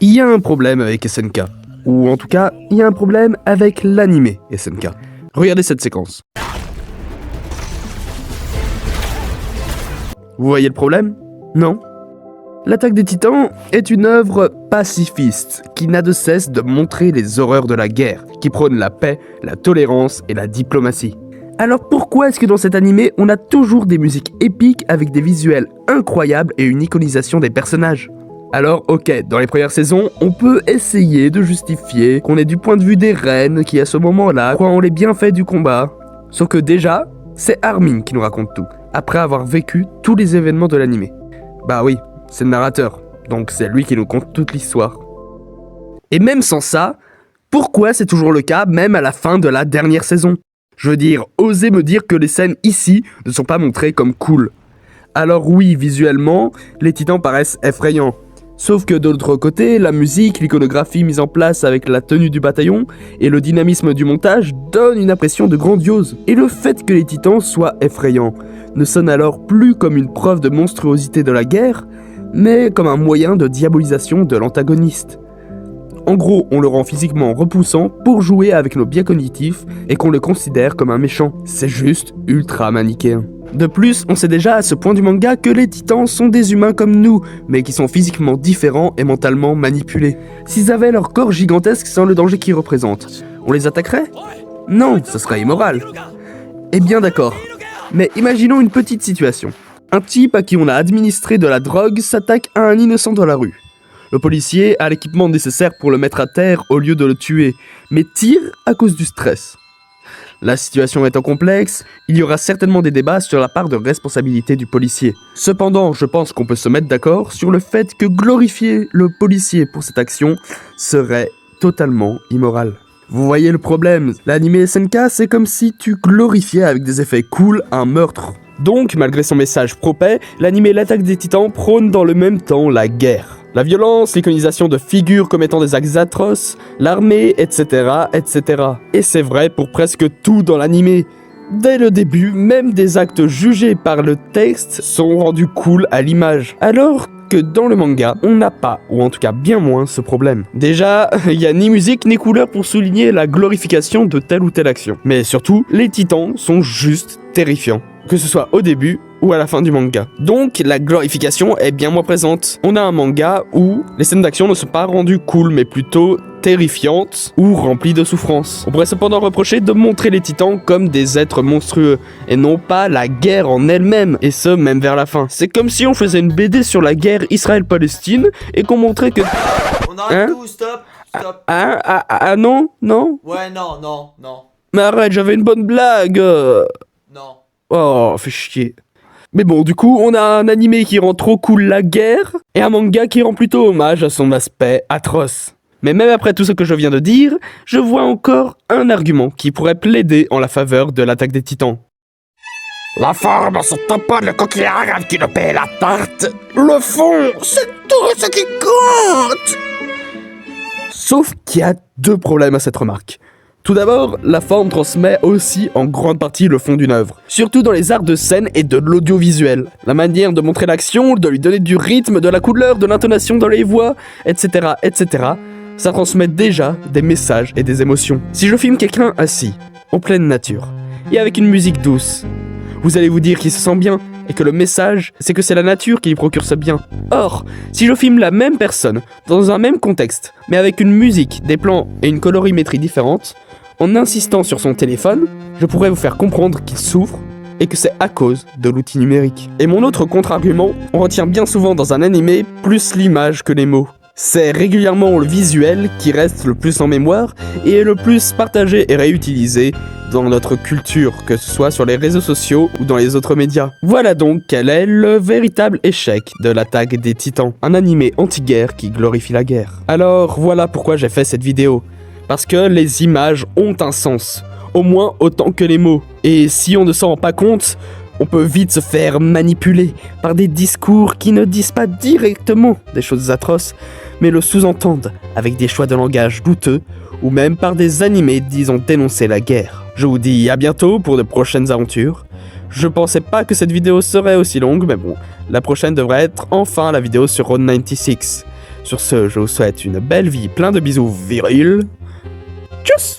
Il y a un problème avec SNK. Ou en tout cas, il y a un problème avec l'anime SNK. Regardez cette séquence. Vous voyez le problème? Non? L'Attaque des Titans est une œuvre pacifiste qui n'a de cesse de montrer les horreurs de la guerre, qui prône la paix, la tolérance et la diplomatie. Alors pourquoi est-ce que dans cet animé, on a toujours des musiques épiques avec des visuels incroyables et une iconisation des personnages? Alors ok, dans les premières saisons, on peut essayer de justifier qu'on est du point de vue des reines qui à ce moment-là croient en les bienfaits du combat. Sauf que déjà, c'est Armin qui nous raconte tout, après avoir vécu tous les événements de l'animé. Bah oui, c'est le narrateur, donc c'est lui qui nous conte toute l'histoire. Et même sans ça, pourquoi c'est toujours le cas même à la fin de la dernière saison? Je veux dire, osez me dire que les scènes ici ne sont pas montrées comme cool. Alors oui, visuellement, les titans paraissent effrayants. Sauf que de l'autre côté, la musique, l'iconographie mise en place avec la tenue du bataillon et le dynamisme du montage donnent une impression de grandiose. Et le fait que les titans soient effrayants ne sonne alors plus comme une preuve de monstruosité de la guerre, mais comme un moyen de diabolisation de l'antagoniste. En gros, on le rend physiquement repoussant pour jouer avec nos biais cognitifs et qu'on le considère comme un méchant. C'est juste ultra manichéen. De plus, on sait déjà à ce point du manga que les titans sont des humains comme nous, mais qui sont physiquement différents et mentalement manipulés. S'ils avaient leur corps gigantesque sans le danger qu'ils représentent, on les attaquerait? Non, ce serait immoral. Eh bien d'accord, mais imaginons une petite situation. Un type à qui on a administré de la drogue s'attaque à un innocent dans la rue. Le policier a l'équipement nécessaire pour le mettre à terre au lieu de le tuer, mais tire à cause du stress. La situation étant complexe, il y aura certainement des débats sur la part de responsabilité du policier. Cependant, je pense qu'on peut se mettre d'accord sur le fait que glorifier le policier pour cette action serait totalement immoral. Vous voyez le problème, l'anime SNK c'est comme si tu glorifiais avec des effets cool un meurtre. Donc, malgré son message pro-paix, l'anime L'Attaque des Titans prône dans le même temps la guerre. La violence, l'iconisation de figures commettant des actes atroces, l'armée, etc., etc. Et c'est vrai pour presque tout dans l'anime. Dès le début, même des actes jugés par le texte sont rendus cool à l'image. Alors que dans le manga, on n'a pas, ou en tout cas bien moins, ce problème. Déjà, il n'y a ni musique ni couleur pour souligner la glorification de telle ou telle action. Mais surtout, les titans sont juste terrifiants. Que ce soit au début ou à la fin du manga. Donc la glorification est bien moins présente. On a un manga où les scènes d'action ne sont pas rendues cool, mais plutôt terrifiantes ou remplies de souffrance. On pourrait cependant reprocher de montrer les titans comme des êtres monstrueux, et non pas la guerre en elle-même, et ce même vers la fin. C'est comme si on faisait une BD sur la guerre Israël-Palestine, et qu'on montrait que... On arrête tout, stop. Non, non. Ouais, non. Mais arrête, j'avais une bonne blague. Non. Oh, fais chier. Mais bon, du coup, on a un animé qui rend trop cool la guerre, et un manga qui rend plutôt hommage à son aspect atroce. Mais même après tout ce que je viens de dire, je vois encore un argument qui pourrait plaider en la faveur de l'Attaque des Titans. La forme, ce pas le coquillard qui nous paie la tarte. Le fond, c'est tout ce qui compte. Sauf qu'il y a deux problèmes à cette remarque. Tout d'abord, la forme transmet aussi en grande partie le fond d'une œuvre, surtout dans les arts de scène et de l'audiovisuel. La manière de montrer l'action, de lui donner du rythme, de la couleur, de l'intonation dans les voix, etc., etc., ça transmet déjà des messages et des émotions. Si je filme quelqu'un assis, en pleine nature, et avec une musique douce, vous allez vous dire qu'il se sent bien, et que le message, c'est que c'est la nature qui lui procure ce bien. Or, si je filme la même personne, dans un même contexte, mais avec une musique, des plans et une colorimétrie différente, en insistant sur son téléphone, je pourrais vous faire comprendre qu'il souffre et que c'est à cause de l'outil numérique. Et mon autre contre-argument, on retient bien souvent dans un animé plus l'image que les mots. C'est régulièrement le visuel qui reste le plus en mémoire et est le plus partagé et réutilisé dans notre culture, que ce soit sur les réseaux sociaux ou dans les autres médias. Voilà donc quel est le véritable échec de l'Attaque des Titans, un animé anti-guerre qui glorifie la guerre. Alors voilà pourquoi j'ai fait cette vidéo. Parce que les images ont un sens, au moins autant que les mots. Et si on ne s'en rend pas compte, on peut vite se faire manipuler par des discours qui ne disent pas directement des choses atroces, mais le sous-entendent avec des choix de langage douteux, ou même par des animés disant dénoncer la guerre. Je vous dis à bientôt pour de prochaines aventures. Je pensais pas que cette vidéo serait aussi longue, mais bon, la prochaine devrait être enfin la vidéo sur Road 96. Sur ce, je vous souhaite une belle vie, plein de bisous virils. Tchuss!